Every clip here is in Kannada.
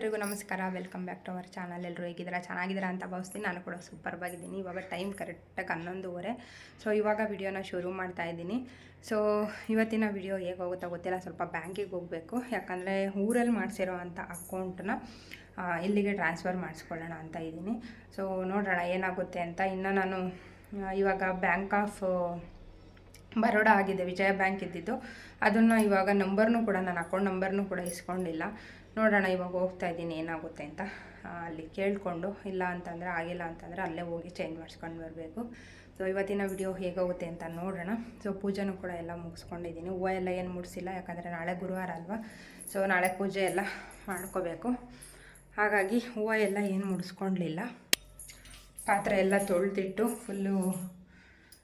ಎಲ್ರಿಗೂ ನಮಸ್ಕಾರ. Welcome back to our channel. ಎಲ್ಲರೂ ಹೇಗಿದ್ದೀರಾ? ಚೆನ್ನಾಗಿದ್ದೀರಾ ಅಂತ ಭಾವಿಸ್ತೀನಿ. ನಾನು ಕೂಡ ಸೂಪರ್ ಆಗಿದ್ದೀನಿ. ಇವಾಗ ಟೈಮ್ ಕರೆಕ್ಟಾಗಿ 11:30. ಸೊ ಇವಾಗ ವಿಡಿಯೋನ ಶುರು ಮಾಡ್ತಾ ಇದ್ದೀನಿ. ಸೊ ಇವತ್ತಿನ ವಿಡಿಯೋ ಹೇಗೆ ಹೋಗುತ್ತಾ ಗೊತ್ತಿಲ್ಲ. ಸ್ವಲ್ಪ ಬ್ಯಾಂಕಿಗೆ ಹೋಗಬೇಕು, ಯಾಕಂದರೆ ಊರಲ್ಲಿ ಮಾಡಿಸಿರೋ ಅಂಥ ಅಕೌಂಟನ್ನ ಇಲ್ಲಿಗೆ ಟ್ರಾನ್ಸ್ಫರ್ ಮಾಡಿಸ್ಕೊಳ್ಳೋಣ ಅಂತ ಇದ್ದೀನಿ. ಸೊ ನೋಡೋಣ ಏನಾಗುತ್ತೆ ಅಂತ. ಇನ್ನು ನಾನು ಇವಾಗ ಬ್ಯಾಂಕ್ ಆಫ್ ಬರೋಡಾ ಆಗಿದೆ, ವಿಜಯ ಬ್ಯಾಂಕ್ ಇದ್ದಿದ್ದು. ಅದನ್ನು ಇವಾಗ ನಂಬರ್ನೂ ಕೂಡ, ನನ್ನ ಅಕೌಂಟ್ ನಂಬರ್ನೂ ಕೂಡ ಇಸ್ಕೊಂಡಿಲ್ಲ. ನೋಡೋಣ ಇವಾಗ ಹೋಗ್ತಾ ಇದ್ದೀನಿ ಏನಾಗುತ್ತೆ ಅಂತ. ಅಲ್ಲಿ ಕೇಳಿಕೊಂಡು, ಇಲ್ಲ ಅಂತಂದರೆ ಆಗಿಲ್ಲ ಅಂತಂದರೆ ಅಲ್ಲೇ ಹೋಗಿ ಚೇಂಜ್ ಮಾಡಿಸ್ಕೊಂಡು ಬರಬೇಕು. ಸೊ ಇವತ್ತಿನ ವಿಡಿಯೋ ಹೇಗೋಗುತ್ತೆ ಅಂತ ನೋಡೋಣ. ಸೊ ಪೂಜೆನೂ ಕೂಡ ಎಲ್ಲ ಮುಗಿಸ್ಕೊಂಡಿದ್ದೀನಿ. ಹೂವು ಎಲ್ಲ ಏನು ಮುಡಿಸಿಲ್ಲ, ಯಾಕಂದರೆ ನಾಳೆ ಗುರುವಾರ ಅಲ್ವಾ. ಸೊ ನಾಳೆ ಪೂಜೆ ಎಲ್ಲ ಮಾಡ್ಕೋಬೇಕು. ಹಾಗಾಗಿ ಹೂವು ಎಲ್ಲ ಏನು ಮುಡಿಸ್ಕೊಳ್ಲಿಲ್ಲ. ಪಾತ್ರೆ ಎಲ್ಲ ತೊಳೆದಿಟ್ಟು ಫುಲ್ಲು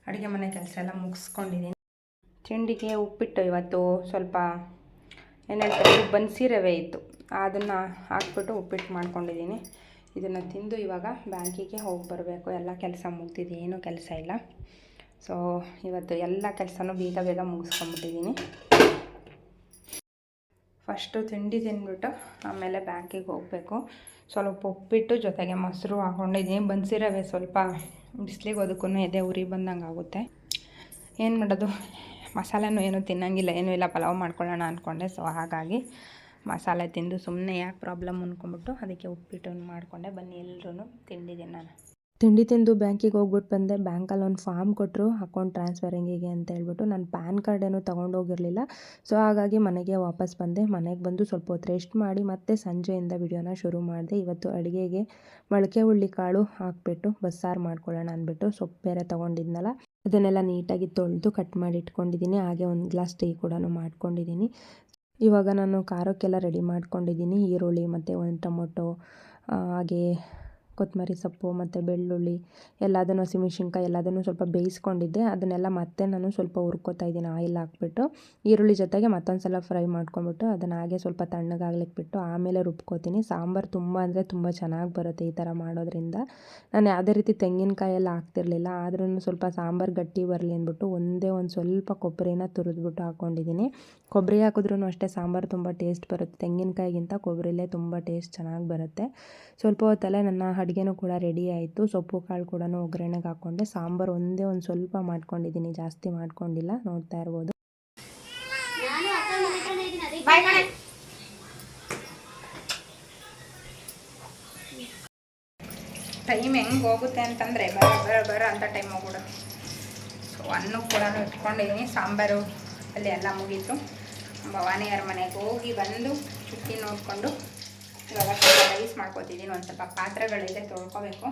ಅಡುಗೆ ಮನೆ ಕೆಲಸ ಎಲ್ಲ ಮುಗಿಸ್ಕೊಂಡಿದ್ದೀನಿ. ತಿಂಡಿಗೆ ಉಪ್ಪಿಟ್ಟು ಇವತ್ತು ಸ್ವಲ್ಪ ಏನು ಹೇಳ್ತಾರೆ, ಬನ್ಸಿ ರವೆ ಇತ್ತು, ಅದನ್ನು ಹಾಕ್ಬಿಟ್ಟು ಉಪ್ಪಿಟ್ಟು ಮಾಡ್ಕೊಂಡಿದ್ದೀನಿ. ಇದನ್ನು ತಿಂದು ಇವಾಗ ಬ್ಯಾಂಕಿಗೆ ಹೋಗಿ ಬರಬೇಕು. ಎಲ್ಲ ಕೆಲಸ ಮುಗ್ದಿದೆ, ಏನೂ ಕೆಲಸ ಇಲ್ಲ. ಸೊ ಇವತ್ತು ಎಲ್ಲ ಕೆಲಸನೂ ಬೇಗ ಬೇಗ ಮುಗಿಸ್ಕೊಂಡ್ಬಿಟ್ಟಿದ್ದೀನಿ. ಫಸ್ಟು ತಿಂಡಿ ತಿಂದ್ಬಿಟ್ಟು ಆಮೇಲೆ ಬ್ಯಾಂಕಿಗೆ ಹೋಗಬೇಕು. ಸ್ವಲ್ಪ ಉಪ್ಪಿಟ್ಟು ಜೊತೆಗೆ ಮೊಸರು ಹಾಕ್ಕೊಂಡಿದ್ದೀನಿ. ಬನ್ಸಿ ರವೆ ಸ್ವಲ್ಪ ಬಿಸಿಲಿಗೆ ಅದಕ್ಕೂ ಎದೆ ಉರಿ ಬಂದಂಗೆ ಆಗುತ್ತೆ. ಏನು ಮಾಡೋದು, ಮಸಾಲೆನೂ ಏನೂ ತಿನ್ನೋಂಗಿಲ್ಲ, ಏನೂ ಇಲ್ಲ, ಪಲಾವ್ ಮಾಡ್ಕೊಳ್ಳೋಣ ಅಂದ್ಕೊಂಡೆ. ಸೊ ಹಾಗಾಗಿ ಮಸಾಲೆ ತಿಂದು ಸುಮ್ಮನೆ ಯಾಕೆ ಪ್ರಾಬ್ಲಮ್ ಅಂದ್ಕೊಂಬಿಟ್ಟು ಅದಕ್ಕೆ ಉಪ್ಪಿಟ್ಟನ್ನು ಮಾಡಿಕೊಂಡೆ. ಬನ್ನಿ ಎಲ್ಲರೂ ತಿಂಡಿದ್ದೀನಿ. ನಾನು ತಿಂಡಿ ತಿಂದು ಬ್ಯಾಂಕಿಗೆ ಹೋಗ್ಬಿಟ್ಟು ಬಂದೆ. ಬ್ಯಾಂಕಲ್ಲಿ ಒಂದು ಫಾರ್ಮ್ ಕೊಟ್ಟರು ಅಕೌಂಟ್ ಟ್ರಾನ್ಸ್ಫರ್ ಹೆಂಗೆ ಅಂತ ಹೇಳ್ಬಿಟ್ಟು. ನಾನು ಪ್ಯಾನ್ ಕಾರ್ಡ್ ಏನೂ ತೊಗೊಂಡೋಗಿರಲಿಲ್ಲ. ಸೊ ಹಾಗಾಗಿ ಮನೆಗೆ ವಾಪಸ್ ಬಂದೆ. ಮನೆಗೆ ಬಂದು ಸ್ವಲ್ಪ ಹೊತ್ತು ರೆಸ್ಟ್ ಮಾಡಿ ಮತ್ತೆ ಸಂಜೆಯಿಂದ ವಿಡಿಯೋನ ಶುರು ಮಾಡಿದೆ. ಇವತ್ತು ಅಡುಗೆಗೆ ಮೊಳಕೆ ಹುಳ್ಳಿ ಕಾಳು ಹಾಕಿಬಿಟ್ಟು ಬಸ್ಸಾರು ಮಾಡ್ಕೊಳ್ಳೋಣ ಅಂದ್ಬಿಟ್ಟು ಸೊಪ್ಪು ಬೇರೆ ತೊಗೊಂಡಿದ್ನಲ್ಲ, ಅದನ್ನೆಲ್ಲ ನೀಟಾಗಿ ತೊಳೆದು ಕಟ್ ಮಾಡಿ ಇಟ್ಕೊಂಡಿದ್ದೀನಿ. ಹಾಗೆ ಒಂದು ಗ್ಲಾಸ್ ಟೀ ಕೂಡ ಮಾಡ್ಕೊಂಡಿದ್ದೀನಿ. ಇವಾಗ ನಾನು ಖಾರಕ್ಕೆಲ್ಲ ರೆಡಿ ಮಾಡ್ಕೊಂಡಿದ್ದೀನಿ. ಈರುಳ್ಳಿ ಮತ್ತು ಒಂದು ಟೊಮೊಟೊ, ಹಾಗೆ ಕೊತ್ತಂಬರಿ ಸೊಪ್ಪು ಮತ್ತು ಬೆಳ್ಳುಳ್ಳಿ ಎಲ್ಲದನ್ನು, ಹಸಿಮೆಣ್ಸಿನ್ಕಾಯಿ ಎಲ್ಲದನ್ನು ಸ್ವಲ್ಪ ಬೇಯಿಸ್ಕೊಂಡಿದ್ದೆ. ಅದನ್ನೆಲ್ಲ ಮತ್ತೆ ನಾನು ಸ್ವಲ್ಪ ಹುರ್ಕೋತಾ ಇದ್ದೀನಿ ಆಯಿಲ್ ಹಾಕ್ಬಿಟ್ಟು. ಈರುಳ್ಳಿ ಜೊತೆಗೆ ಮತ್ತೊಂದು ಸಲ ಫ್ರೈ ಮಾಡ್ಕೊಂಬಿಟ್ಟು ಅದನ್ನು ಹಾಗೆ ಸ್ವಲ್ಪ ತಣ್ಣಗಾಗ್ಲಿಕ್ಕೆ ಬಿಟ್ಟು ಆಮೇಲೆ ರುಬ್ಕೋತೀನಿ. ಸಾಂಬಾರು ತುಂಬ ಅಂದರೆ ತುಂಬ ಚೆನ್ನಾಗಿ ಬರುತ್ತೆ ಈ ಥರ ಮಾಡೋದ್ರಿಂದ. ನಾನು ಯಾವುದೇ ರೀತಿ ತೆಂಗಿನಕಾಯಿ ಎಲ್ಲ ಹಾಕ್ತಿರ್ಲಿಲ್ಲ, ಆದ್ರೂ ಸ್ವಲ್ಪ ಸಾಂಬಾರು ಗಟ್ಟಿ ಬರಲಿ ಅಂದ್ಬಿಟ್ಟು ಒಂದೇ ಒಂದು ಸ್ವಲ್ಪ ಕೊಬ್ಬರಿನ ತುರಿದ್ಬಿಟ್ಟು ಹಾಕ್ಕೊಂಡಿದ್ದೀನಿ. ಕೊಬ್ಬರಿ ಹಾಕಿದ್ರೂ ಅಷ್ಟೇ ಸಾಂಬಾರು ತುಂಬ ಟೇಸ್ಟ್ ಬರುತ್ತೆ. ತೆಂಗಿನಕಾಯಿಗಿಂತ ಕೊಬ್ಬರಿಲೇ ತುಂಬ ಟೇಸ್ಟ್ ಚೆನ್ನಾಗಿ ಬರುತ್ತೆ. ಸ್ವಲ್ಪ ಹೊತ್ತಲ್ಲೇ ನನ್ನ ಅಡುಗೆನೂ ಕೂಡ ರೆಡಿ ಆಯಿತು. ಸೊಪ್ಪು ಕಾಳು ಕೂಡ ಒಗ್ಗರಣೆಗೆ ಹಾಕ್ಕೊಂಡೆ. ಸಾಂಬಾರು ಒಂದೇ ಒಂದು ಸ್ವಲ್ಪ ಮಾಡ್ಕೊಂಡಿದ್ದೀನಿ, ಜಾಸ್ತಿ ಮಾಡ್ಕೊಂಡಿಲ್ಲ, ನೋಡ್ತಾ ಇರ್ಬೋದು. ಟೈಮ್ ಹೆಂಗೆ ಹೋಗುತ್ತೆ ಅಂತಂದರೆ ಬರ ಅಂತ ಟೈಮ್ ಹೋಗ್ಬಿಡೋದು. ಸೊ ಅನ್ನ ಕೂಡ ಇಟ್ಕೊಂಡಿದ್ದೀನಿ. ಸಾಂಬಾರು ಅಲ್ಲಿ ಎಲ್ಲ ಮುಗೀತು. ಭವಾನಿಯರ ಮನೆಗೆ ಹೋಗಿ ಬಂದು ಚುಟ್ಟಿ ನೋಡಿಕೊಂಡು ಇವಾಗ ಸ್ವಲ್ಪ ರೈಸ್ ಮಾಡ್ಕೊತಿದ್ದೀನಿ. ಒಂದು ಸ್ವಲ್ಪ ಪಾತ್ರೆಗಳಿದೆ, ತೊಳ್ಕೊಬೇಕು.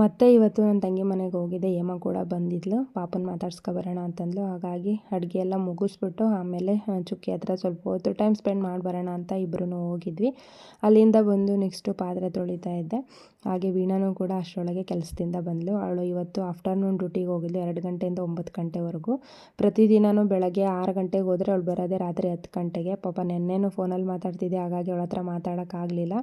ಮತ್ತು ಇವತ್ತು ನನ್ನ ತಂಗಿ ಮನೆಗೆ ಹೋಗಿದ್ದೆ. ಹೇಮ ಕೂಡ ಬಂದಿದ್ಲು, ಪಾಪನ ಮಾತಾಡ್ಸ್ಕೊಬರೋಣ ಅಂತಂದ್ಲು. ಹಾಗಾಗಿ ಅಡುಗೆ ಎಲ್ಲ ಮುಗಿಸ್ಬಿಟ್ಟು ಆಮೇಲೆ ಚುಕ್ಕಿ ಹತ್ರ ಸ್ವಲ್ಪ ಹೊತ್ತು ಟೈಮ್ ಸ್ಪೆಂಡ್ ಮಾಡಿ ಬರೋಣ ಅಂತ ಇಬ್ಬರೂ ಹೋಗಿದ್ವಿ. ಅಲ್ಲಿಂದ ಬಂದು ನೆಕ್ಸ್ಟು ಪಾತ್ರೆ ತೊಳಿತಾ ಇದ್ದೆ. ಹಾಗೆ ವೀಣಾನೂ ಕೂಡ ಅಷ್ಟರೊಳಗೆ ಕೆಲಸದಿಂದ ಬಂದಳು. ಅವಳು ಇವತ್ತು ಆಫ್ಟರ್ನೂನ್ ಡ್ಯೂಟಿಗೆ ಹೋಗಿದ್ಲು, 2 ಗಂಟೆಯಿಂದ 9 ಗಂಟೆವರೆಗೂ. ಪ್ರತಿದಿನವೂ ಬೆಳಗ್ಗೆ 6 ಗಂಟೆಗೆ ಹೋದರೆ ಅವಳು ಬರೋದೇ ರಾತ್ರಿ 10 ಗಂಟೆಗೆ. ಪಾಪ ನೆನ್ನೆನೂ ಫೋನಲ್ಲಿ ಮಾತಾಡ್ತಿದ್ದೆ, ಹಾಗಾಗಿ ಅವಳ ಹತ್ರ ಮಾತಾಡೋಕ್ಕಾಗಲಿಲ್ಲ.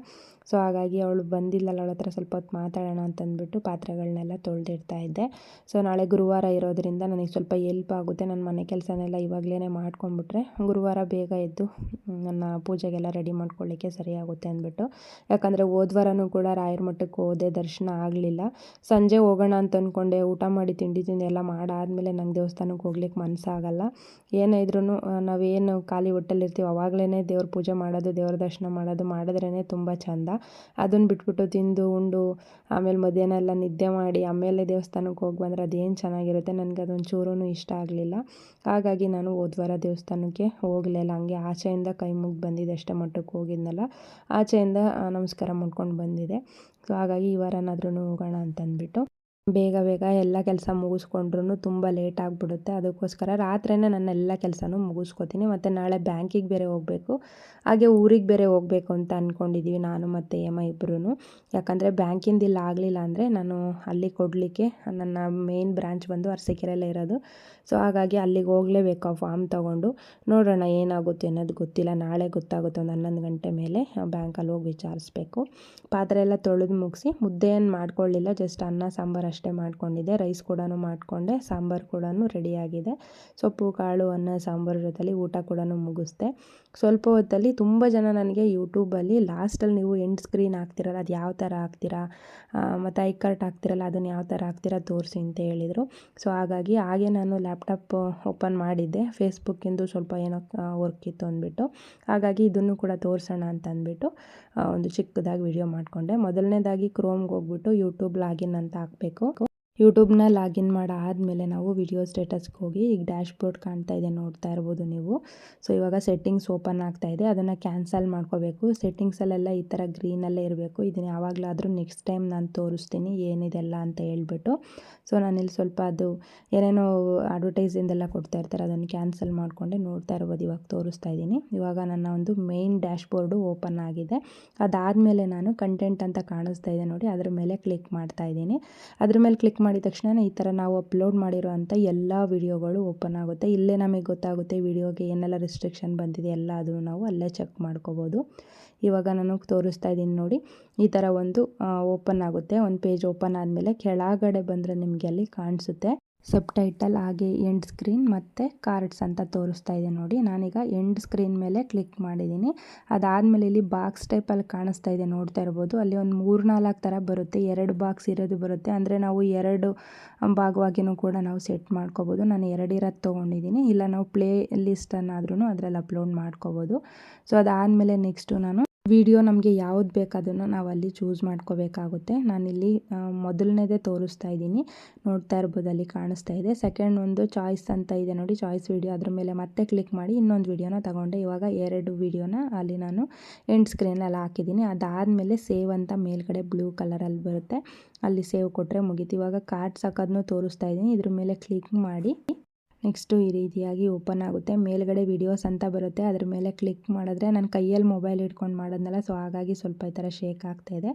ಸೊ ಹಾಗಾಗಿ ಅವಳು ಬಂದಿಲ್ಲಲ್ಲ, ಅವಳ ಹತ್ರ ಸ್ವಲ್ಪ ಹೊತ್ತು ಮಾತಾಡೋಣ ಅಂತಂದ್ಬಿಟ್ಟು ಪಾತ್ರೆಗಳನ್ನೆಲ್ಲ ತೊಳೆದಿಡ್ತಾ ಇದ್ದೆ. ಸೊ ನಾಳೆ ಗುರುವಾರ ಇರೋದ್ರಿಂದ ನನಗೆ ಸ್ವಲ್ಪ ಹೆಲ್ಪ್ ಆಗುತ್ತೆ. ನನ್ನ ಮನೆ ಕೆಲಸನೆಲ್ಲ ಇವಾಗಲೇ ಮಾಡ್ಕೊಂಡ್ಬಿಟ್ರೆ ಗುರುವಾರ ಬೇಗ ಎದ್ದು ನನ್ನ ಪೂಜೆಗೆಲ್ಲ ರೆಡಿ ಮಾಡ್ಕೊಳ್ಳಿಕ್ಕೆ ಸರಿಯಾಗುತ್ತೆ ಅಂದ್ಬಿಟ್ಟು. ಯಾಕಂದರೆ ಹೋದ್ವಾರನೂ ಕೂಡ ರಾಯರ ಮಠಕ್ಕೆ ಹೋದೆ, ದರ್ಶನ ಆಗಲಿಲ್ಲ. ಸಂಜೆ ಹೋಗೋಣ ಅಂತ ಅಂದ್ಕೊಂಡೆ. ಊಟ ಮಾಡಿ ತಿಂಡಿ ಎಲ್ಲ ಮಾಡಾದಮೇಲೆ ನಂಗೆ ದೇವಸ್ಥಾನಕ್ಕೆ ಹೋಗ್ಲಿಕ್ಕೆ ಮನಸ್ಸಾಗಲ್ಲ. ಏನಾದ್ರೂ ನಾವೇನು ಖಾಲಿ ಹೊಟ್ಟೆಲಿರ್ತೀವಿ ಅವಾಗಲೇ ದೇವ್ರ ಪೂಜೆ ಮಾಡೋದು, ದೇವ್ರ ದರ್ಶನ ಮಾಡೋದು ಮಾಡಿದ್ರೇ ತುಂಬ ಚೆಂದ. ಅದನ್ನು ಬಿಟ್ಬಿಟ್ಟು ತಿಂದು ಉಂಡು ಆಮೇಲೆ ಮಧ್ಯಾಹ್ನ ಎಲ್ಲ ನಿದ್ದೆ ಮಾಡಿ ಆಮೇಲೆ ದೇವಸ್ಥಾನಕ್ಕೆ ಹೋಗಿ ಬಂದರೆ ಅದೇನು ಚೆನ್ನಾಗಿರುತ್ತೆ. ನನಗೆ ಅದೊಂದು ಚೂರೂ ಇಷ್ಟ ಆಗಲಿಲ್ಲ. ಹಾಗಾಗಿ ನಾನು ಹೋದ್ವಾರ ದೇವಸ್ಥಾನಕ್ಕೆ ಹೋಗಲಿಲ್ಲ. ಹಂಗೆ ಆಚೆಯಿಂದ ಕೈ ಮುಗ್ದು ಬಂದಿದ್ದೆ ಅಷ್ಟೇ, ಮಠಕ್ಕೆ ಹೋಗಿದ್ನಲ್ಲ ಆಚೆಯಿಂದ ನಮಸ್ಕಾರ ಮಾಡ್ಕೊಂಡು ಬಂದಿದೆ. ಸೊ ಹಾಗಾಗಿ ಈ ವಾರನಾದ್ರೂ ಹೋಗೋಣ ಅಂತಂದ್ಬಿಟ್ಟು ಬೇಗ ಎಲ್ಲ ಕೆಲಸ ಮುಗಿಸ್ಕೊಂಡ್ರೂ ತುಂಬ ಲೇಟ್ ಆಗಿಬಿಡುತ್ತೆ. ಅದಕ್ಕೋಸ್ಕರ ರಾತ್ರಿಯೇ ನನ್ನ ಎಲ್ಲ ಕೆಲಸನೂ ಮುಗಿಸ್ಕೊತೀನಿ. ಮತ್ತು ನಾಳೆ ಬ್ಯಾಂಕಿಗೆ ಬೇರೆ ಹೋಗಬೇಕು, ಹಾಗೆ ಊರಿಗೆ ಬೇರೆ ಹೋಗಬೇಕು ಅಂತ ಅಂದ್ಕೊಂಡಿದ್ದೀವಿ ನಾನು ಮತ್ತು ಹೇಮ ಇಬ್ಬರೂ. ಯಾಕಂದರೆ ಬ್ಯಾಂಕಿಂದ ಇಲ್ಲಿ ಆಗಲಿಲ್ಲ ಅಂದರೆ ನಾನು ಅಲ್ಲಿ ಕೊಡಲಿಕ್ಕೆ, ನನ್ನ ಮೇನ್ ಬ್ರಾಂಚ್ ಬಂದು ಅರಸೀಕೆರೆಯಲ್ಲೇ ಇರೋದು. ಸೊ ಹಾಗಾಗಿ ಅಲ್ಲಿಗೆ ಹೋಗಲೇಬೇಕು ಆ ಫಾರ್ಮ್ ತೊಗೊಂಡು. ನೋಡೋಣ ಏನಾಗುತ್ತೆ ಅನ್ನೋದು ಗೊತ್ತಿಲ್ಲ, ನಾಳೆ ಗೊತ್ತಾಗುತ್ತೆ. ಒಂದು 11 ಗಂಟೆ ಮೇಲೆ ಬ್ಯಾಂಕಲ್ಲಿ ಹೋಗಿ ವಿಚಾರಿಸ್ಬೇಕು. ಪಾತ್ರೆ ಎಲ್ಲ ತೊಳೆದು ಮುಗಿಸಿ ಮುದ್ದೆ ಏನು ಮಾಡ್ಕೊಳ್ಳಿಲ್ಲ, ಜಸ್ಟ್ ಅನ್ನ ಸಾಂಬಾರು ಅಷ್ಟೇ ಮಾಡ್ಕೊಂಡಿದ್ದೆ. ರೈಸ್ ಕೂಡ ಮಾಡಿಕೊಂಡೆ, ಸಾಂಬಾರು ಕೂಡ ರೆಡಿಯಾಗಿದೆ. ಸೊಪ್ಪು ಕಾಳು ಅನ್ನ ಸಾಂಬಾರು ಜೊತೆಲಿ ಊಟ ಕೂಡ ಮುಗಿಸ್ದೆ. ಸ್ವಲ್ಪ ಹೊತ್ತಲ್ಲಿ ತುಂಬ ಜನ ನನಗೆ ಯೂಟ್ಯೂಬಲ್ಲಿ ಲಾಸ್ಟಲ್ಲಿ ನೀವು ಎಂಡ್ ಸ್ಕ್ರೀನ್ ಹಾಕ್ತಿರಲ್ಲ ಅದು ಯಾವ ಥರ ಹಾಕ್ತೀರಾ, ಮತ್ತು ಐಕಾರ್ಟ್ ಹಾಕ್ತಿರಲ್ಲ ಅದನ್ನು ಯಾವ ಥರ ಹಾಕ್ತೀರಾ ತೋರಿಸಿ ಅಂತ ಹೇಳಿದರು. ಸೊ ಹಾಗಾಗಿ ಹಾಗೆ ನಾನು ಲ್ಯಾಪ್ಟಾಪ್ ಓಪನ್ ಮಾಡಿದ್ದೆ. ಫೇಸ್ಬುಕ್ಕಿಂದು ಸ್ವಲ್ಪ ಏನೋ ವರ್ಕ್ ಇತ್ತು ಅಂದ್ಬಿಟ್ಟು, ಹಾಗಾಗಿ ಇದನ್ನು ಕೂಡ ತೋರಿಸೋಣ ಅಂತ ಅಂದ್ಬಿಟ್ಟು ಒಂದು ಚಿಕ್ಕದಾಗಿ ವಿಡಿಯೋ ಮಾಡಿಕೊಂಡೆ. ಮೊದಲನೇದಾಗಿ ಕ್ರೋಮ್ಗೆ ಹೋಗ್ಬಿಟ್ಟು ಯೂಟ್ಯೂಬ್ ಲಾಗಿನ್ ಅಂತ ಹಾಕಬೇಕು. ಯೂಟ್ಯೂಬ್ನ ಲಾಗಿನ್ ಮಾಡಾದಮೇಲೆ ನಾವು ವಿಡಿಯೋ ಸ್ಟೇಟಸ್ಗೆ ಹೋಗಿ ಈಗ ಡ್ಯಾಶ್ ಬೋರ್ಡ್ ಕಾಣ್ತಾ ಇದೆ, ನೋಡ್ತಾ ಇರ್ಬೋದು ನೀವು. ಸೊ ಇವಾಗ ಸೆಟ್ಟಿಂಗ್ಸ್ ಓಪನ್ ಆಗ್ತಾ ಇದೆ, ಅದನ್ನು ಕ್ಯಾನ್ಸಲ್ ಮಾಡ್ಕೋಬೇಕು. ಸೆಟ್ಟಿಂಗ್ಸಲ್ಲೆಲ್ಲ ಈ ಥರ ಗ್ರೀನಲ್ಲೇ ಇರಬೇಕು. ಇದನ್ನು ಯಾವಾಗಲಾದರೂ ನೆಕ್ಸ್ಟ್ ಟೈಮ್ ನಾನು ತೋರಿಸ್ತೀನಿ ಏನಿದೆಲ್ಲ ಅಂತ ಹೇಳ್ಬಿಟ್ಟು. ಸೊ ನಾನಿಲ್ಲಿ ಸ್ವಲ್ಪ ಅದು ಏನೇನೋ ಅಡ್ವರ್ಟೈಸಿಂದೆಲ್ಲ ಕೊಡ್ತಾ ಇರ್ತಾರೆ, ಅದನ್ನು ಕ್ಯಾನ್ಸಲ್ ಮಾಡಿಕೊಂಡೆ. ನೋಡ್ತಾ ಇರ್ಬೋದು ಇವಾಗ ತೋರಿಸ್ತಾ ಇದ್ದೀನಿ. ಇವಾಗ ನನ್ನ ಒಂದು ಮೇನ್ ಡ್ಯಾಶ್ ಬೋರ್ಡು ಓಪನ್ ಆಗಿದೆ. ಅದಾದಮೇಲೆ ನಾನು ಕಂಟೆಂಟ್ ಅಂತ ಕಾಣಿಸ್ತಾ ಇದೆ ನೋಡಿ, ಅದ್ರ ಮೇಲೆ ಕ್ಲಿಕ್ ಮಾಡ್ತಾ ಇದ್ದೀನಿ. ಅದ್ರ ಮೇಲೆ ಕ್ಲಿಕ್ ಮಾಡಿದ ತಕ್ಷಣ ಈ ಥರ ನಾವು ಅಪ್ಲೋಡ್ ಮಾಡಿರೋ ಅಂಥ ಎಲ್ಲ ವಿಡಿಯೋಗಳು ಓಪನ್ ಆಗುತ್ತೆ. ಇಲ್ಲೇ ನಮಗೆ ಗೊತ್ತಾಗುತ್ತೆ ವಿಡಿಯೋಗೆ ಏನೆಲ್ಲ ರಿಸ್ಟ್ರಿಕ್ಷನ್ ಬಂದಿದೆ ಎಲ್ಲ, ಅದನ್ನು ನಾವು ಅಲ್ಲೇ ಚೆಕ್ ಮಾಡ್ಕೋಬೋದು. ಇವಾಗ ನಾನು ತೋರಿಸ್ತಾ ಇದ್ದೀನಿ ನೋಡಿ, ಈ ಥರ ಒಂದು ಓಪನ್ ಆಗುತ್ತೆ. ಒಂದು ಪೇಜ್ ಓಪನ್ ಆದಮೇಲೆ ಕೆಳಗಡೆ ಬಂದರೆ ನಿಮಗೆ ಅಲ್ಲಿ ಕಾಣಿಸುತ್ತೆ ಸಬ್ ಟೈಟಲ್, ಹಾಗೆ ಎಂಡ್ ಸ್ಕ್ರೀನ್ ಮತ್ತು ಕಾರ್ಡ್ಸ್ ಅಂತ ತೋರಿಸ್ತಾ ಇದೆ ನೋಡಿ. ನಾನೀಗ ಎಂಡ್ ಸ್ಕ್ರೀನ್ ಮೇಲೆ ಕ್ಲಿಕ್ ಮಾಡಿದ್ದೀನಿ. ಅದಾದಮೇಲೆ ಇಲ್ಲಿ ಬಾಕ್ಸ್ ಟೈಪಲ್ಲಿ ಕಾಣಿಸ್ತಾ ಇದೆ, ನೋಡ್ತಾ ಇರ್ಬೋದು. ಅಲ್ಲಿ ಒಂದು 3-4 ಥರ ಬರುತ್ತೆ, 2 ಬಾಕ್ಸ್ ಇರೋದು ಬರುತ್ತೆ. ಅಂದರೆ ನಾವು 2 ಭಾಗವಾಗಿಯೂ ಕೂಡ ನಾವು ಸೆಟ್ ಮಾಡ್ಕೋಬೋದು. ನಾನು 2 ಇರೋದು ತೊಗೊಂಡಿದ್ದೀನಿ, ಇಲ್ಲ ನಾವು ಪ್ಲೇ ಲಿಸ್ಟನ್ನಾದ್ರೂ ಅದರಲ್ಲಿ ಅಪ್ಲೋಡ್ ಮಾಡ್ಕೋಬೋದು. ಸೊ ಅದಾದಮೇಲೆ ನೆಕ್ಸ್ಟು ನಾನು ವಿಡಿಯೋ ನಮಗೆ ಯಾವ್ದು ಬೇಕು ಅದನ್ನು ನಾವು ಅಲ್ಲಿ ಚೂಸ್ ಮಾಡ್ಕೋಬೇಕಾಗುತ್ತೆ. ನಾನಿಲ್ಲಿ ಮೊದಲನೇದೇ ತೋರಿಸ್ತಾ ಇದ್ದೀನಿ, ನೋಡ್ತಾ ಇರ್ಬೋದು ಅಲ್ಲಿ ಕಾಣಿಸ್ತಾ ಇದೆ. ಸೆಕೆಂಡ್ ಒಂದು ಚಾಯ್ಸ್ ಅಂತ ಇದೆ ನೋಡಿ, ಚಾಯ್ಸ್ ವಿಡಿಯೋ, ಅದ್ರ ಮೇಲೆ ಮತ್ತೆ ಕ್ಲಿಕ್ ಮಾಡಿ ಇನ್ನೊಂದು ವಿಡಿಯೋನ ತಗೊಂಡೆ. ಇವಾಗ 2 ವಿಡಿಯೋನ ಅಲ್ಲಿ ನಾನು ಎಂಡ್ ಸ್ಕ್ರೀನಲ್ಲಿ ಹಾಕಿದ್ದೀನಿ. ಅದಾದಮೇಲೆ ಸೇವ್ ಅಂತ ಮೇಲ್ಗಡೆ ಬ್ಲೂ ಕಲರಲ್ಲಿ ಬರುತ್ತೆ, ಅಲ್ಲಿ ಸೇವ್ ಕೊಟ್ಟರೆ ಮುಗೀತು. ಇವಾಗ ಕಾರ್ಡ್ಸ್ ಹಾಕೋದನ್ನು ತೋರಿಸ್ತಾ ಇದ್ದೀನಿ, ಇದ್ರ ಮೇಲೆ ಕ್ಲಿಕ್ ಮಾಡಿ ನೆಕ್ಸ್ಟು ಈ ರೀತಿಯಾಗಿ ಓಪನ್ ಆಗುತ್ತೆ. ಮೇಲ್ಗಡೆ ವಿಡಿಯೋಸ್ ಅಂತ ಬರುತ್ತೆ, ಅದ್ರ ಮೇಲೆ ಕ್ಲಿಕ್ ಮಾಡಿದ್ರೆ ನಾನು ಕೈಯಲ್ಲಿ ಮೊಬೈಲ್ ಇಟ್ಕೊಂಡು ಮಾಡೋದ್ನಲ್ಲ, ಸೊ ಹಾಗಾಗಿ ಸ್ವಲ್ಪ ಈ ಥರ ಶೇಕ್ ಆಗ್ತಾಯಿದೆ.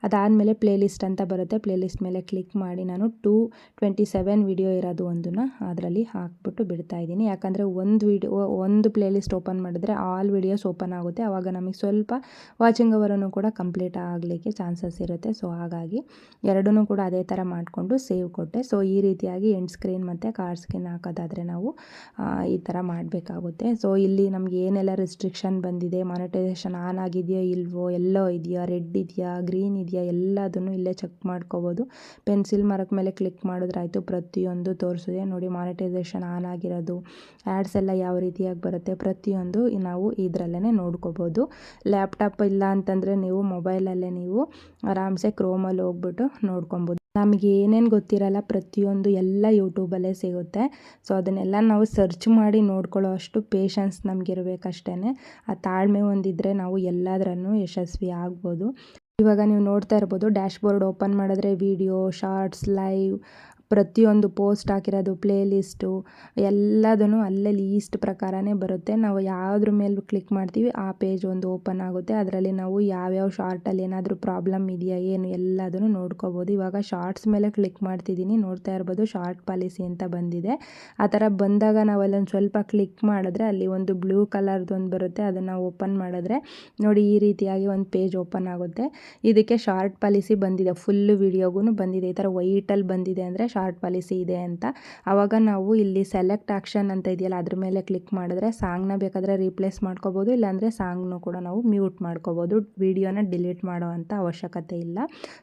ಅದಾದಮೇಲೆ ಪ್ಲೇ ಲಿಸ್ಟ್ ಅಂತ ಬರುತ್ತೆ, ಪ್ಲೇ ಲಿಸ್ಟ್ ಮೇಲೆ ಕ್ಲಿಕ್ ಮಾಡಿ ನಾನು 227 ವಿಡಿಯೋ ಇರೋದು ಒಂದನ್ನು ಅದರಲ್ಲಿ ಹಾಕ್ಬಿಟ್ಟು ಬಿಡ್ತಾ ಇದ್ದೀನಿ. ಯಾಕಂದರೆ ಒಂದು ಪ್ಲೇ ಲಿಸ್ಟ್ ಓಪನ್ ಮಾಡಿದ್ರೆ ಆಲ್ ವಿಡಿಯೋಸ್ ಓಪನ್ ಆಗುತ್ತೆ, ಆವಾಗ ನಮಗೆ ಸ್ವಲ್ಪ ವಾಚಿಂಗ್ ಅವರನ್ನು ಕೂಡ ಕಂಪ್ಲೀಟ್ ಆಗಲಿಕ್ಕೆ ಚಾನ್ಸಸ್ ಇರುತ್ತೆ. ಸೊ ಹಾಗಾಗಿ ಎರಡನ್ನೂ ಕೂಡ ಅದೇ ಥರ ಮಾಡಿಕೊಂಡು ಸೇವ್ ಕೊಟ್ಟೆ. ಸೊ ಈ ರೀತಿಯಾಗಿ ಎಂಡ್ ಸ್ಕ್ರೀನ್ ಮತ್ತು ಕಾರ್ಡ್ ಸ್ಕ್ರೀನ್ ಹಾಕೋದಾದರೆ ನಾವು ಈ ಥರ ಮಾಡಬೇಕಾಗುತ್ತೆ. ಸೊ ಇಲ್ಲಿ ನಮಗೆ ಏನೆಲ್ಲ ರಿಸ್ಟ್ರಿಕ್ಷನ್ ಬಂದಿದೆ, ಮಾನಿಟೈಸೇಷನ್ ಆನ್ ಆಗಿದೆಯೋ ಇಲ್ವೋ, ಎಲ್ಲೋ ಇದೆಯಾ, ರೆಡ್ ಇದೆಯಾ, ಗ್ರೀನ್ ಇದೆಯಾ, ಎಲ್ಲದನ್ನು ಇಲ್ಲೇ ಚೆಕ್ ಮಾಡ್ಕೋಬೋದು. ಪೆನ್ಸಿಲ್ ಮಾರ್ಕ್ ಮೇಲೆ ಕ್ಲಿಕ್ ಮಾಡಿದ್ರೆ ಆಯಿತು, ಪ್ರತಿಯೊಂದು ತೋರಿಸಿದೆ ನೋಡಿ. ಮಾನಿಟೈಸೇಷನ್ ಆನ್ ಆಗಿರೋದು, ಆ್ಯಡ್ಸ್ ಎಲ್ಲ ಯಾವ ರೀತಿಯಾಗಿ ಬರುತ್ತೆ, ಪ್ರತಿಯೊಂದು ನಾವು ಇದರಲ್ಲೇ ನೋಡ್ಕೋಬೋದು. ಲ್ಯಾಪ್ಟಾಪ್ ಇಲ್ಲ ಅಂತಂದರೆ ನೀವು ಮೊಬೈಲಲ್ಲೇ ನೀವು ಆರಾಮ್ಸೆ ಕ್ರೋಮಲ್ಲಿ ಹೋಗ್ಬಿಟ್ಟು ನೋಡ್ಕೊಬೋದು. ನಮಗೆ ಏನೇನು ಗೊತ್ತಿರಲ್ಲ ಪ್ರತಿಯೊಂದು ಎಲ್ಲ ಯೂಟ್ಯೂಬಲ್ಲೇ ಸಿಗುತ್ತೆ. ಸೊ ಅದನ್ನೆಲ್ಲ ನಾವು ಸರ್ಚ್ ಮಾಡಿ ನೋಡ್ಕೊಳ್ಳೋ ಅಷ್ಟು ಪೇಷನ್ಸ್ ನಮಗಿರ್ಬೇಕಷ್ಟೇ. ಆ ತಾಳ್ಮೆ ಹೊಂದಿದ್ರೆ ನಾವು ಎಲ್ಲದರಲ್ಲೂ ಯಶಸ್ವಿ ಆಗ್ಬೋದು. ಇವಾಗ ನೀವು ನೋಡ್ತಾ ಇರ್ಬೋದು, ಡ್ಯಾಶ್ ಬೋರ್ಡ್ ಓಪನ್ ಮಾಡಿದ್ರೆ ವಿಡಿಯೋ, ಶಾರ್ಟ್ಸ್, ಲೈವ್, ಪ್ರತಿಯೊಂದು ಪೋಸ್ಟ್ ಹಾಕಿರೋದು, ಪ್ಲೇ ಲಿಸ್ಟು ಎಲ್ಲದೂ ಅಲ್ಲೇ ಲೀಸ್ಟ್ ಪ್ರಕಾರನೇ ಬರುತ್ತೆ. ನಾವು ಯಾವುದ್ರ ಮೇಲೆ ಕ್ಲಿಕ್ ಮಾಡ್ತೀವಿ ಆ ಪೇಜ್ ಒಂದು ಓಪನ್ ಆಗುತ್ತೆ. ಅದರಲ್ಲಿ ನಾವು ಯಾವ್ಯಾವ ಶಾರ್ಟಲ್ಲಿ ಏನಾದರೂ ಪ್ರಾಬ್ಲಮ್ ಇದೆಯಾ ಏನು ಎಲ್ಲದನ್ನು ನೋಡ್ಕೋಬೋದು. ಇವಾಗ ಶಾರ್ಟ್ಸ್ ಮೇಲೆ ಕ್ಲಿಕ್ ಮಾಡ್ತಿದ್ದೀನಿ, ನೋಡ್ತಾ ಇರ್ಬೋದು ಶಾರ್ಟ್ ಪಾಲಿಸಿ ಅಂತ ಬಂದಿದೆ. ಆ ಥರ ಬಂದಾಗ ನಾವು ಅಲ್ಲೊಂದು ಸ್ವಲ್ಪ ಕ್ಲಿಕ್ ಮಾಡಿದ್ರೆ ಅಲ್ಲಿ ಒಂದು ಬ್ಲೂ ಕಲರ್ದೊಂದು ಬರುತ್ತೆ, ಅದನ್ನು ಓಪನ್ ಮಾಡಿದ್ರೆ ನೋಡಿ ಈ ರೀತಿಯಾಗಿ ಒಂದು ಪೇಜ್ ಓಪನ್ ಆಗುತ್ತೆ. ಇದಕ್ಕೆ ಶಾರ್ಟ್ ಪಾಲಿಸಿ ಬಂದಿದೆ, ಫುಲ್ಲು ವಿಡಿಯೋಗೂ ಬಂದಿದೆ. ಈ ಥರ ವೈಟಲ್ಲಿ ಬಂದಿದೆ ಅಂದರೆ ಶಾರ್ಟ್ ಪಾಲಿಸಿ ಇದೆ ಅಂತ. ಆವಾಗ ನಾವು ಇಲ್ಲಿ ಸೆಲೆಕ್ಟ್ ಆಕ್ಷನ್ ಅಂತ ಇದೆಯಲ್ಲ ಅದ್ರ ಮೇಲೆ ಕ್ಲಿಕ್ ಮಾಡಿದ್ರೆ ಸಾಂಗ್ನ ಬೇಕಾದರೆ ರೀಪ್ಲೇಸ್ ಮಾಡ್ಕೋಬೋದು, ಇಲ್ಲಾಂದರೆ ಸಾಂಗ್ನು ಕೂಡ ನಾವು ಮ್ಯೂಟ್ ಮಾಡ್ಕೋಬೋದು. ವಿಡಿಯೋನ ಡಿಲೀಟ್ ಮಾಡೋ ಅಂಥ ಅವಶ್ಯಕತೆ ಇಲ್ಲ.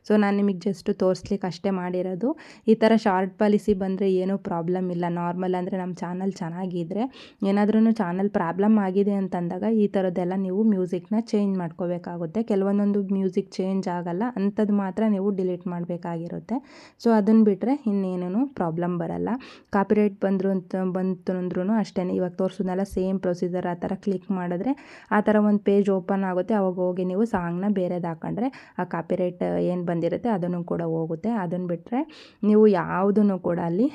ಸೊ ನಾನು ನಿಮಗೆ ಜಸ್ಟ್ ತೋರಿಸ್ಲಿಕ್ಕೆ ಅಷ್ಟೇ ಮಾಡಿರೋದು. ಈ ಥರ ಶಾರ್ಟ್ ಪಾಲಿಸಿ ಬಂದರೆ ಏನೂ ಪ್ರಾಬ್ಲಮ್ ಇಲ್ಲ. ನಾರ್ಮಲ್ ಅಂದರೆ ನಮ್ಮ ಚಾನಲ್ ಚೆನ್ನಾಗಿದ್ದರೆ, ಏನಾದ್ರೂ ಚಾನಲ್ ಪ್ರಾಬ್ಲಮ್ ಆಗಿದೆ ಅಂತಂದಾಗ ಈ ಥರದ್ದೆಲ್ಲ ನೀವು ಮ್ಯೂಸಿಕ್ನ ಚೇಂಜ್ ಮಾಡ್ಕೋಬೇಕಾಗುತ್ತೆ. ಕೆಲವೊಂದೊಂದು ಮ್ಯೂಸಿಕ್ ಚೇಂಜ್ ಆಗಲ್ಲ, ಅಂಥದ್ದು ಮಾತ್ರ ನೀವು ಡಿಲೀಟ್ ಮಾಡಬೇಕಾಗಿರುತ್ತೆ. ಸೊ ಅದನ್ನು ಬಿಟ್ಟರೆ ಇನ್ನೇನೂ ಪ್ರಾಬ್ಲಮ್ ಬರಲ್ಲ. ಕಾಪಿರೈಟ್ ಬಂತು ಅಂದ್ರೂ ಅಷ್ಟೇ. ಇವಾಗ ತೋರಿಸೋದನ್ನೆಲ್ಲ ಸೇಮ್ ಪ್ರೊಸೀಜರ್. ಆ ಥರ ಕ್ಲಿಕ್ ಮಾಡಿದ್ರೆ ಆ ಥರ ಒಂದು ಪೇಜ್ ಓಪನ್ ಆಗುತ್ತೆ. ಅವಾಗ ಹೋಗಿ ನೀವು ಸಾಂಗ್ನ ಬೇರೆದು ಹಾಕೊಂಡ್ರೆ ಆ ಕಾಪಿರೈಟ್ ಏನು ಬಂದಿರುತ್ತೆ ಅದನ್ನು ಕೂಡ ಹೋಗುತ್ತೆ. ಅದನ್ನು ಬಿಟ್ಟರೆ ನೀವು ಯಾವುದನ್ನು ಕೂಡ ಅಲ್ಲಿ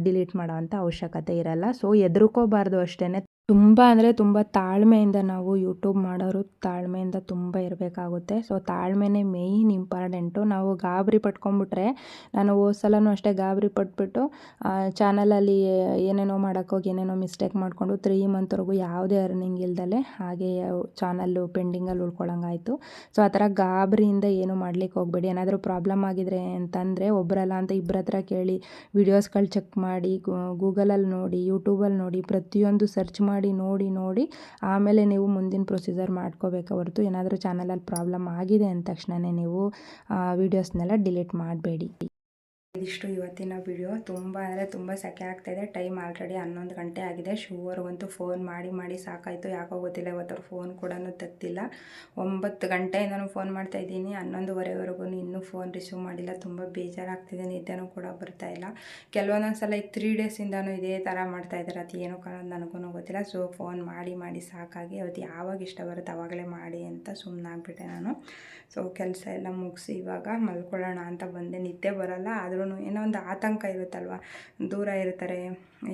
ಡಿಲೀಟ್ ಮಾಡೋ ಅಂಥ ಅವಶ್ಯಕತೆ ಇರಲ್ಲ. ಸೊ ಹೆದರ್ಕೋಬಾರ್ದು ಅಷ್ಟೇ. ತುಂಬ ಅಂದರೆ ತುಂಬ ತಾಳ್ಮೆಯಿಂದ ನಾವು ಯೂಟ್ಯೂಬ್ ಮಾಡೋರು ತಾಳ್ಮೆಯಿಂದ ತುಂಬ ಇರಬೇಕಾಗುತ್ತೆ. ಸೊ ತಾಳ್ಮೆನೇ ಮೇಯ್ನ್ ಇಂಪಾರ್ಟೆಂಟು. ನಾವು ಗಾಬರಿ ಪಟ್ಕೊಂಡ್ಬಿಟ್ರೆ, ನಾನು ಹೋದ ಸಲವೂ ಅಷ್ಟೇ ಗಾಬರಿ ಪಟ್ಬಿಟ್ಟು ಚಾನಲಲ್ಲಿ ಏನೇನೋ ಮಾಡೋಕ್ಕೋಗಿ ಏನೇನೋ ಮಿಸ್ಟೇಕ್ ಮಾಡಿಕೊಂಡು 3 ಮಂತ್ವರೆಗೂ ಯಾವುದೇ ಅರ್ನಿಂಗ್ ಇಲ್ದಲೆ ಹಾಗೇ ಚಾನಲ್ಲು ಪೆಂಡಿಂಗಲ್ಲಿ ಉಳ್ಕೊಳಂಗಾಯಿತು. ಸೊ ಆ ಥರ ಗಾಬರಿಯಿಂದ ಏನೂ ಮಾಡ್ಲಿಕ್ಕೆ ಹೋಗಬೇಡಿ. ಏನಾದರೂ ಪ್ರಾಬ್ಲಮ್ ಆಗಿದ್ರೆ ಅಂತಂದರೆ ಒಬ್ಬರಲ್ಲ ಅಂತ ಇಬ್ಬರ ಹತ್ರ ಕೇಳಿ, ವೀಡಿಯೋಸ್ಗಳು ಚೆಕ್ ಮಾಡಿ, ಗೂಗಲಲ್ಲಿ ನೋಡಿ, ಯೂಟ್ಯೂಬಲ್ಲಿ ನೋಡಿ, ಪ್ರತಿಯೊಂದು ಸರ್ಚ್ ಮಾಡಿ ನೋಡಿ ಆಮೇಲೆ ನೀವು ಮುಂದಿನ ಪ್ರೊಸೀಜರ್ ಮಾಡ್ಕೋಬೇಕೆ ಹೊರತು ಏನಾದರೂ ಚಾನಲಲ್ಲಿ ಪ್ರಾಬ್ಲಮ್ ಆಗಿದೆ ಅಂದ ತಕ್ಷಣವೇ ನೀವು ವೀಡಿಯೋಸ್ನೆಲ್ಲ ಡಿಲೀಟ್ ಮಾಡಬೇಡಿ. ಇದಿಷ್ಟು ಇವತ್ತಿನ ವಿಡಿಯೋ. ತುಂಬ ಅಂದರೆ ತುಂಬ ಸೆಕೆ ಆಗ್ತಾಯಿದೆ. ಟೈಮ್ ಆಲ್ರೆಡಿ 11 ಗಂಟೆ ಆಗಿದೆ. ಶಿವವ್ರಿಗಂತೂ ಫೋನ್ ಮಾಡಿ ಸಾಕಾಯಿತು. ಯಾಕೋ ಗೊತ್ತಿಲ್ಲ, ಇವತ್ತವ್ರು ಫೋನ್ ಕೂಡ ತೆಗ್ದಿಲ್ಲ. 9 ಗಂಟೆಯಿಂದನೂ ಫೋನ್ ಮಾಡ್ತಾಯಿದ್ದೀನಿ, 11:30ವರೆಗೂ ಇನ್ನೂ ಫೋನ್ ರಿಸೀವ್ ಮಾಡಿಲ್ಲ. ತುಂಬ ಬೇಜಾರಾಗ್ತಿದೆ, ನಿದ್ದೆನೂ ಕೂಡ ಬರ್ತಾಯಿಲ್ಲ. ಕೆಲವೊಂದೊಂದು ಸಲ ಈಗ 3 ಡೇಸಿಂದನೂ ಇದೇ ಥರ ಮಾಡ್ತಾಯಿದ್ದಾರೆ. ಅದು ಏನೋ ಕಾರಣ ನನಗೂ ಗೊತ್ತಿಲ್ಲ. ಸೊ ಫೋನ್ ಮಾಡಿ ಸಾಕಾಗಿ ಅವತ್ತು ಯಾವಾಗ ಇಷ್ಟ ಬರುತ್ತೆ ಆವಾಗಲೇ ಮಾಡಿ ಅಂತ ಸುಮ್ಮನಾಗ್ಬಿಟ್ಟೆ ನಾನು. ಸೊ ಕೆಲಸ ಎಲ್ಲ ಮುಗಿಸಿ ಇವಾಗ ಮಲ್ಕೊಳ್ಳೋಣ ಅಂತ ಬಂದೆ. ನಿದ್ದೆ ಬರೋಲ್ಲ, ಆದ್ರೂ ಏನೋ ಒಂದು ಆತಂಕ ಇರುತ್ತಲ್ವ, ದೂರ ಇರ್ತಾರೆ,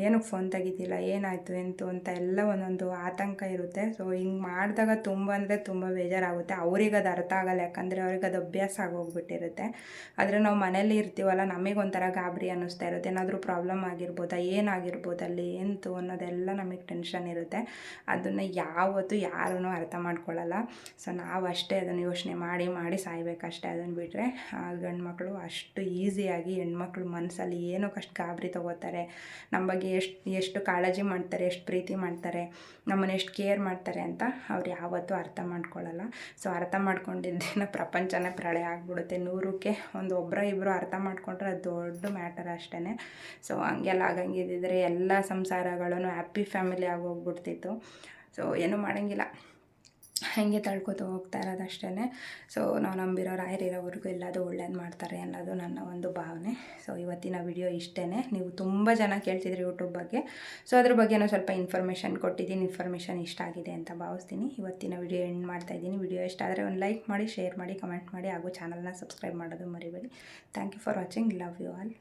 ಏನಕ್ಕೆ ಫೋನ್ ತೆಗಿತಿಲ್ಲ, ಏನಾಯಿತು ಎಂತು ಅಂತ ಎಲ್ಲ ಒಂದೊಂದು ಆತಂಕ ಇರುತ್ತೆ. ಸೊ ಹಿಂಗೆ ಮಾಡಿದಾಗ ತುಂಬ ಅಂದರೆ ತುಂಬ ಬೇಜಾರಾಗುತ್ತೆ. ಅವ್ರಿಗೆ ಅದು ಅರ್ಥ ಆಗೋಲ್ಲ, ಯಾಕಂದರೆ ಅವ್ರಿಗೆ ಅದು ಅಭ್ಯಾಸ ಆಗೋಗ್ಬಿಟ್ಟಿರುತ್ತೆ. ಆದರೆ ನಾವು ಮನೇಲಿ ಇರ್ತೀವಲ್ಲ, ನಮಗೊಂಥರ ಗಾಬರಿ ಅನ್ನಿಸ್ತಾ ಇರುತ್ತೆ. ಏನಾದರೂ ಪ್ರಾಬ್ಲಮ್ ಆಗಿರ್ಬೋದಾ, ಏನಾಗಿರ್ಬೋದು ಅಲ್ಲಿ ಎಂತು ಅನ್ನೋದೆಲ್ಲ ನಮಗೆ ಟೆನ್ಷನ್ ಇರುತ್ತೆ. ಅದನ್ನು ಯಾವತ್ತೂ ಯಾರೂ ಅರ್ಥ ಮಾಡ್ಕೊಳ್ಳಲ್ಲ. ಸೊ ನಾವು ಅಷ್ಟೇ ಅದನ್ನು ಯೋಚನೆ ಮಾಡಿ ಸಾಯ್ಬೇಕಷ್ಟೇ. ಅದನ್ನು ಬಿಟ್ಟರೆ ಗಂಡು ಮಕ್ಕಳು ಅಷ್ಟು ಈಸಿಯಾಗಿ ಹೆಣ್ಮಕ್ಳು ಮನಸ್ಸಲ್ಲಿ ಏನಕ್ಕೆ ಅಷ್ಟು ಗಾಬರಿ ತೊಗೋತಾರೆ, ನಮ್ಮ ಬಗ್ಗೆ ಎಷ್ಟು ಕಾಳಜಿ ಮಾಡ್ತಾರೆ, ಎಷ್ಟು ಪ್ರೀತಿ ಮಾಡ್ತಾರೆ, ನಮ್ಮನ್ನು ಎಷ್ಟು ಕೇರ್ ಮಾಡ್ತಾರೆ ಅಂತ ಅವ್ರು ಯಾವತ್ತೂ ಅರ್ಥ ಮಾಡ್ಕೊಳ್ಳಲ್ಲ. ಸೊ ಅರ್ಥ ಮಾಡ್ಕೊಂಡಿದ್ದೇನ ಪ್ರಪಂಚನೇ ಪ್ರಳಯ ಆಗಿಬಿಡುತ್ತೆ. 100ಕ್ಕೆ ಒಬ್ಬರ ಇಬ್ಬರು ಅರ್ಥ ಮಾಡ್ಕೊಂಡ್ರೆ ಅದು ದೊಡ್ಡ ಮ್ಯಾಟರ್ ಅಷ್ಟೇ. ಸೊ ಹಂಗೆಲ್ಲ ಆಗಂಗಿದ್ದಿದ್ರೆ ಎಲ್ಲ ಸಂಸಾರಗಳನ್ನು ಹ್ಯಾಪಿ ಫ್ಯಾಮಿಲಿ ಆಗೋಗ್ಬಿಡ್ತಿತ್ತು. ಸೊ ಏನೂ ಮಾಡೋಂಗಿಲ್ಲ, ಹಾಗೆ ತಳ್ಕೊತ ಹೋಗ್ತಾ ಇರೋದು ಅಷ್ಟೇ. ಸೊ ನಾವು ನಂಬಿರೋ ರಾಯರಿರೋವರೆಗೂ ಎಲ್ಲದೂ ಒಳ್ಳೇದು ಮಾಡ್ತಾರೆ ಅನ್ನೋದು ನನ್ನ ಒಂದು ಭಾವನೆ. ಸೊ ಇವತ್ತಿನ ವಿಡಿಯೋ ಇಷ್ಟೇ. ನೀವು ತುಂಬ ಜನ ಕೇಳ್ತಿದ್ರಿ ಯೂಟ್ಯೂಬ್ ಬಗ್ಗೆ. ಸೊ ಅದ್ರ ಬಗ್ಗೆನೂ ಸ್ವಲ್ಪ ಇನ್ಫಾರ್ಮೇಷನ್ ಕೊಟ್ಟಿದ್ದೀನಿ. ಇನ್ಫಾರ್ಮೇಷನ್ ಇಷ್ಟ ಆಗಿದೆ ಅಂತ ಭಾವಿಸ್ತೀನಿ. ಇವತ್ತಿನ ವಿಡಿಯೋ ಎಂಡ್ ಮಾಡ್ತಾಯಿದ್ದೀನಿ. ವಿಡಿಯೋ ಇಷ್ಟ ಆದರೆ ಒಂದು ಲೈಕ್ ಮಾಡಿ, ಶೇರ್ ಮಾಡಿ, ಕಮೆಂಟ್ ಮಾಡಿ, ಹಾಗೂ ಚಾನಲ್ನ ಸಬ್ಸ್ಕ್ರೈಬ್ ಮಾಡೋದು ಮರಿಬೇಡಿ. Thank you for watching. Love you all.